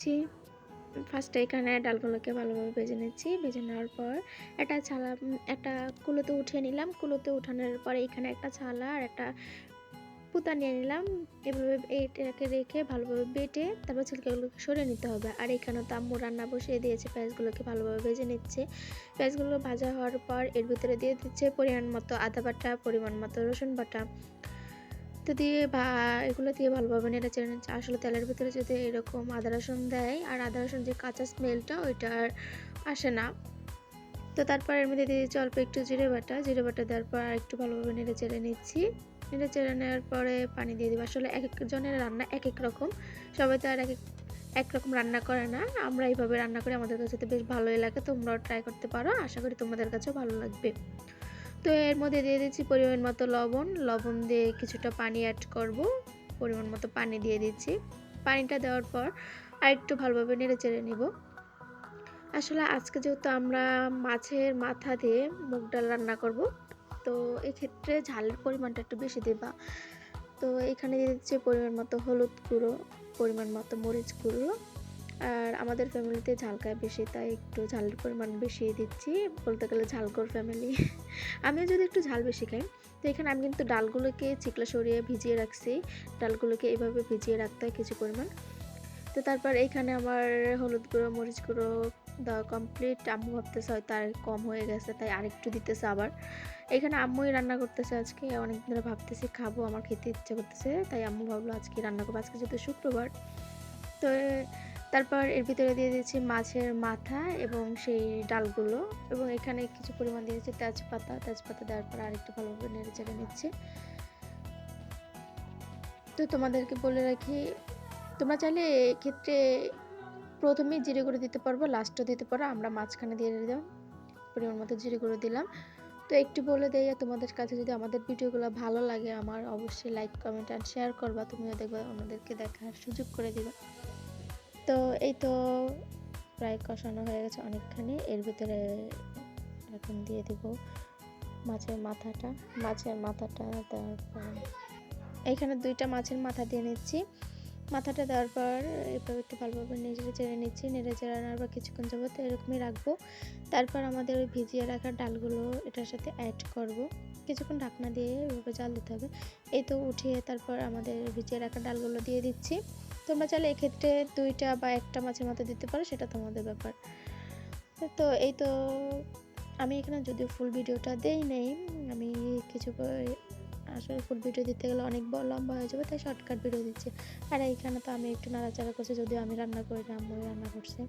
জি, ফার্স্টে এখানে ডালগুলোকে ভালোভাবে ভেজে নিচ্ছি। ভেজে নেওয়ার পর একটা কুলোতে উঠিয়ে নিলাম। কুলোতে উঠানোর পরে এখানে একটা ছালা আর একটা পুঁতা নিয়ে নিলাম। এভাবে এটাকে রেখে ভালোভাবে বেটে তারপর ছিলকাগুলোকে সরিয়ে নিতে হবে। আর এখানে তো আম্মু রান্না বসিয়ে দিয়েছে, পেঁয়াজগুলোকে ভালোভাবে ভেজে নিচ্ছে। পেঁয়াজগুলো ভাজা হওয়ার পর এর ভিতরে দিয়ে দিচ্ছে পরিমাণ মতো আদা বাটা, পরিমাণ মতো রসুন বাটা। তো দিয়ে এগুলো দিয়ে ভালোভাবে নেড়েচেড়ে নিচ্ছে। আসলে তেলের ভিতরে যদি এরকম আদা রসুন দেয় আর আদা রসুন যে কাঁচা স্মেলটা ওইটা আর আসে না। তো তারপর এর মধ্যে দিয়ে দিচ্ছি অল্প একটু জিরে বাটা। জিরে বাটা দেওয়ার পর আরেকটু ভালোভাবে নেড়েচেড়ে নিচ্ছি। নেড়েচেড়ে নেওয়ার পরে পানি দিয়ে দিব। আসলে একেক জনের রান্না একেক রকম। সবাই তো আর একরকম রান্না করে না। আমরা এইভাবে রান্না করি, আমাদের কাছে তো বেশ ভালোই লাগে। তোমরাও ট্রাই করতে পারো। আশা করি তোমাদের কাছেও ভালো লাগবে। তো এর মধ্যে দিয়ে দিচ্ছি পরিমাণ মতো লবণ। লবণ দিয়ে কিছুটা পানি অ্যাড করব। পরিমাণ মতো পানি দিয়ে দিচ্ছি। পানিটা দেওয়ার পর আরেকটু ভালোভাবে নেড়েচেড়ে নিব। আসলে আজকে যেহেতু আমরা মাছের মাথা দিয়ে মুগ ডাল রান্না করব, তো এক্ষেত্রে ঝালের পরিমাণটা একটু বেশি দিবা। তো এখানে দিয়ে দিচ্ছি পরিমাণ মতো হলুদ গুঁড়ো, পরিমাণ মতো মরিচ গুঁড়ো। আর আমাদের ফ্যামিলিতে ঝাল খায় বেশি, তাই একটু ঝালের পরিমাণ বেশি দিচ্ছি। বলতে গেলে ঝালখোর ফ্যামিলি। আমিও যদি একটু ঝাল বেশি খাই। তো এখানে আমি কিন্তু ডালগুলোকে চিকলা সরিয়ে ভিজিয়ে রাখছি। ডালগুলোকে এভাবে ভিজিয়ে রাখতে হয় কিছু পরিমাণ। তো তারপর এইখানে আমার হলুদ গুঁড়ো, মরিচ গুঁড়ো দেওয়া কমপ্লিট। আম্মু ভাবতেছে হয়তো আর কম হয়ে গেছে, তাই আরেকটু দিতেছে আবার। এখানে আম্মুই রান্না করতেছে আজকে। অনেকদিন ধরে ভাবতেছি খাবো, আমার খেতে ইচ্ছে করতেছে, তাই আম্মু ভাবলো আজকে রান্না করবো। আজকে যেহেতু শুক্রবার, তো তারপর এর ভিতরে দিয়ে দিয়েছি মাছের মাথা এবং সেই ডালগুলো, এবং এখানে কিছু পরিমাণ দিয়েছি তেজপাতা। তেজপাতা দেওয়ার পর আরেকটু ভালোভাবে নেড়ে চেড়ে নিচ্ছি। তো তোমাদেরকে বলে রাখি, তোমরা চাইলে এক্ষেত্রে প্রথমেই জিরে গুঁড়ো দিতে পারবো, লাস্টও দিতে পারো। আমরা মাঝখানে দিয়ে দিলাম, পরিমাণ মতো জিরে গুঁড়ো দিলাম। তো একটু বলে দেই, তোমাদের কাছে যদি আমাদের ভিডিওগুলো ভালো লাগে, আমার অবশ্যই লাইক, কমেন্ট অ্যান্ড শেয়ার করবা। তুমিও দেখবা, অন্যদেরকে দেখার সুযোগ করে দিবা। তো এই তো প্রায় কষানো হয়ে গেছে অনেকখানি। এর ভিতরে এখন দিয়ে দিব মাছের মাথাটা। মাছের মাথাটা দেওয়ার পর এখানে 2টা মাছের মাথা দিয়ে নিচ্ছি। মাথাটা দেওয়ার পর এভাবে একটু ভালোভাবে নেড়ে চেড়ে নিচ্ছি। নেড়ে চেড়ে নেওয়ার পর কিছুক্ষণ যাবত এরকমই রাখবো। তারপর আমাদের ওই ভিজিয়ে রাখা ডালগুলো এটার সাথে অ্যাড করব। কিছুক্ষণ ঢাকনা দিয়ে এভাবে জাল দিতে হবে। এই তো উঠিয়ে তারপর আমাদের ভিজিয়ে রাখা ডালগুলো দিয়ে দিচ্ছি। তোমরা চাইলে এক্ষেত্রে 2টা বা 1টা মাছের মাথা দিতে পারো, সেটা তোমাদের ব্যাপার। তো এই তো আমি এখানে যদিও ফুল ভিডিওটা দেই নাই, আমি কিছু আসলে ফুল ভিডিও দিতে গেলে অনেক লম্বা হয়ে যাবে, তাই শর্টকাট ভিডিও দিচ্ছি। আর এইখানে তো আমি একটু নাড়াচাড়া করছি, যদিও আমি রান্না করি না, আম্মুই রান্না করছে।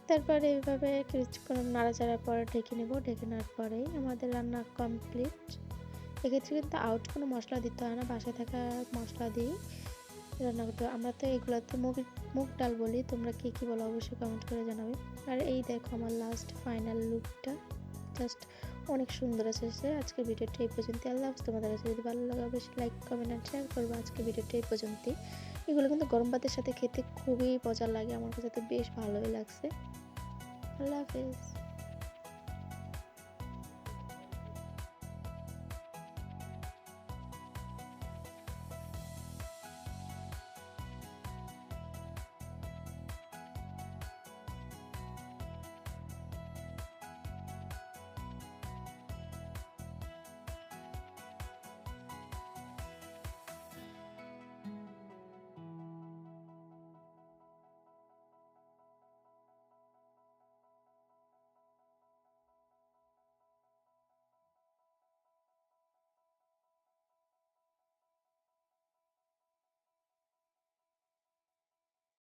তারপরে এইভাবে কিছুক্ষণ নাড়াচাড়ার পর ঢেকে নেব। ঢেকে নেওয়ার পরেই আমাদের রান্না কমপ্লিট। এক্ষেত্রে কিন্তু আউট কোনো মশলা দিতে হয় না, বাসায় থাকা মশলা দিয়েই রান্না করতে হয়। আমরা তো এগুলোতে মুগ ডাল বলি, তোমরা কে কী বলো অবশ্যই কমেন্ট করে জানাবে। আর এই দেখো আমার লাস্ট ফাইনাল লুকটা, জাস্ট অনেক সুন্দর এসেছে। আজকের ভিডিওটা এই পর্যন্ত। আল্লাহ হাফেজ। তোমাদের কাছে যদি ভালো লাগে অবশ্যই লাইক, কমেন্ট অ্যান্ড শেয়ার করবো। আজকের ভিডিওটা এই পর্যন্তই। এগুলো কিন্তু গরম ভাতের সাথে খেতে খুবই মজা লাগে, আমার কাছে তো বেশ ভালোই লাগছে। আল্লাহ হাফেজ।